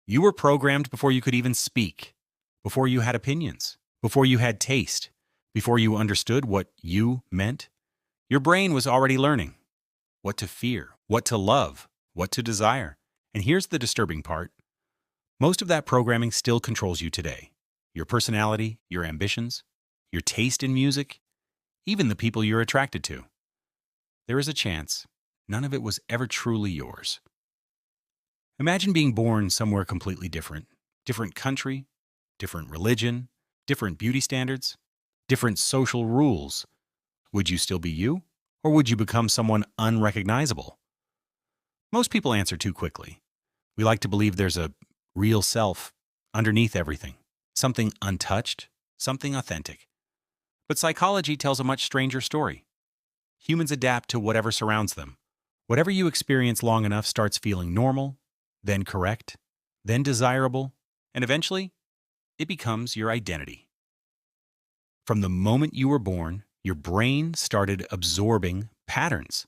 You were programmed before you could even speak, before you had opinions, before you had taste, before you understood what you meant. Your brain was already learning what to fear, what to love, what to desire. And here's the disturbing part. Most of that programming still controls you today. Your personality, your ambitions, your taste in music, even the people you're attracted to. There is a chance none of it was ever truly yours. Imagine being born somewhere completely different. Different country, different religion, different beauty standards, different social rules. Would you still be you? Or would you become someone unrecognizable? Most people answer too quickly. We like to believe there's a real self underneath everything, something untouched, something authentic. But psychology tells a much stranger story. Humans adapt to whatever surrounds them. Whatever you experience long enough starts feeling normal, then correct, then desirable, and eventually, it becomes your identity. From the moment you were born, your brain started absorbing patterns.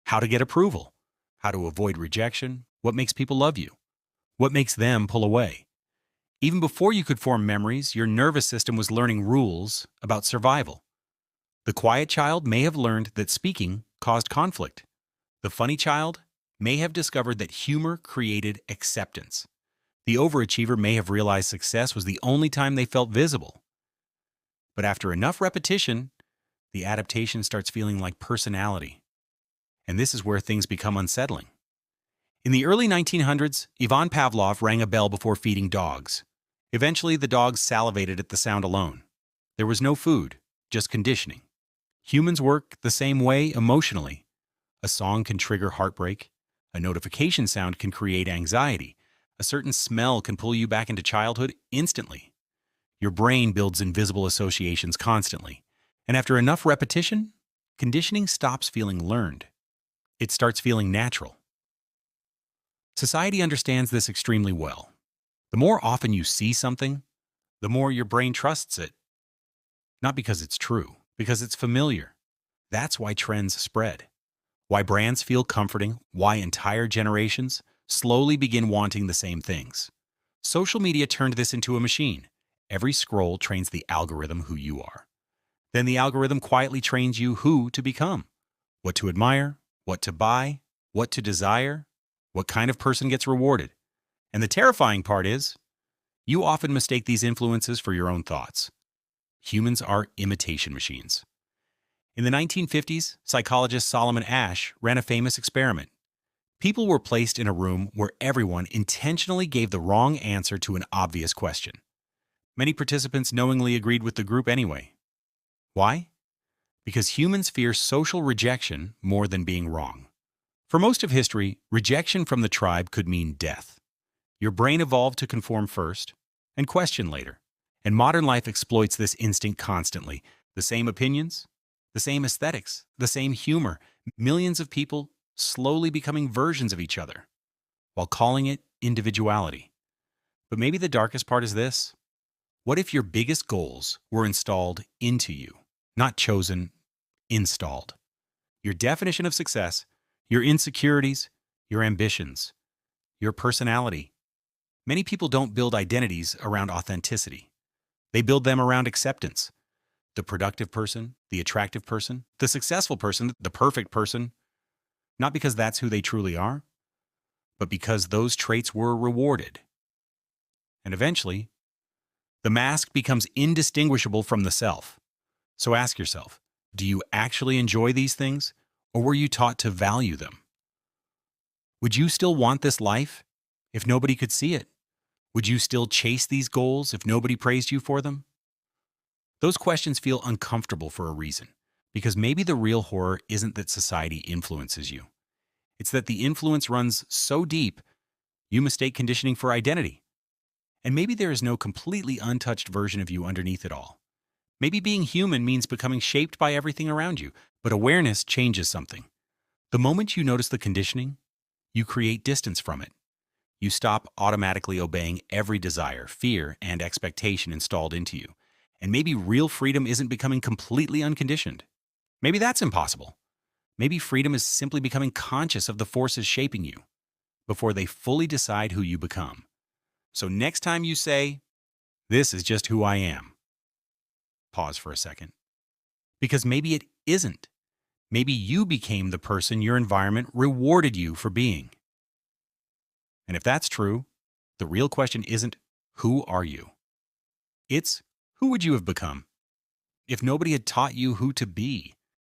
How to get approval, how to avoid rejection, what makes people love you, what makes them pull away. Even before you could form memories, your nervous system was learning rules about survival. The quiet child may have learned that speaking caused conflict. The funny child may have discovered that humor created acceptance. The overachiever may have realized success was the only time they felt visible. But after enough repetition, the adaptation starts feeling like personality. And this is where things become unsettling. In the early 1900s, Ivan Pavlov rang a bell before feeding dogs. Eventually, the dogs salivated at the sound alone. There was no food, just conditioning. Humans work the same way emotionally. A song can trigger heartbreak. A notification sound can create anxiety. A certain smell can pull you back into childhood instantly. Your brain builds invisible associations constantly. And after enough repetition, conditioning stops feeling learned. It starts feeling natural. Society understands this extremely well. The more often you see something, the more your brain trusts it. Not because it's true, because it's familiar. That's why trends spread. Why brands feel comforting, why entire generations slowly begin wanting the same things. Social media turned this into a machine. Every scroll trains the algorithm who you are. Then the algorithm quietly trains you who to become, what to admire, what to buy, what to desire, what kind of person gets rewarded. And the terrifying part is, you often mistake these influences for your own thoughts. Humans are imitation machines. In the 1950s, psychologist Solomon Asch ran a famous experiment. People were placed in a room where everyone intentionally gave the wrong answer to an obvious question. Many participants knowingly agreed with the group anyway. Why? Because humans fear social rejection more than being wrong. For most of history, rejection from the tribe could mean death. Your brain evolved to conform first and question later. And modern life exploits this instinct constantly. The same opinions, the same aesthetics, the same humor, millions of people slowly becoming versions of each other, while calling it individuality. But maybe the darkest part is this. What if your biggest goals were installed into you, not chosen, installed? Your definition of success, your insecurities, your ambitions, your personality. Many people don't build identities around authenticity. They build them around acceptance. The productive person, the attractive person, the successful person, the perfect person. Not because that's who they truly are, but because those traits were rewarded. And eventually, the mask becomes indistinguishable from the self. So ask yourself, do you actually enjoy these things, or were you taught to value them? Would you still want this life if nobody could see it? Would you still chase these goals if nobody praised you for them? Those questions feel uncomfortable for a reason, because maybe the real horror isn't that society influences you. It's that the influence runs so deep, you mistake conditioning for identity. And maybe there is no completely untouched version of you underneath it all. Maybe being human means becoming shaped by everything around you, but awareness changes something. The moment you notice the conditioning, you create distance from it. You stop automatically obeying every desire, fear, and expectation installed into you. And maybe real freedom isn't becoming completely unconditioned. Maybe that's impossible. Maybe freedom is simply becoming conscious of the forces shaping you before they fully decide who you become. So next time you say, "This is just who I am," pause for a second. Because maybe it isn't. Maybe you became the person your environment rewarded you for being. And if that's true, the real question isn't, who are you? It's, who would you have become if nobody had taught you who to be?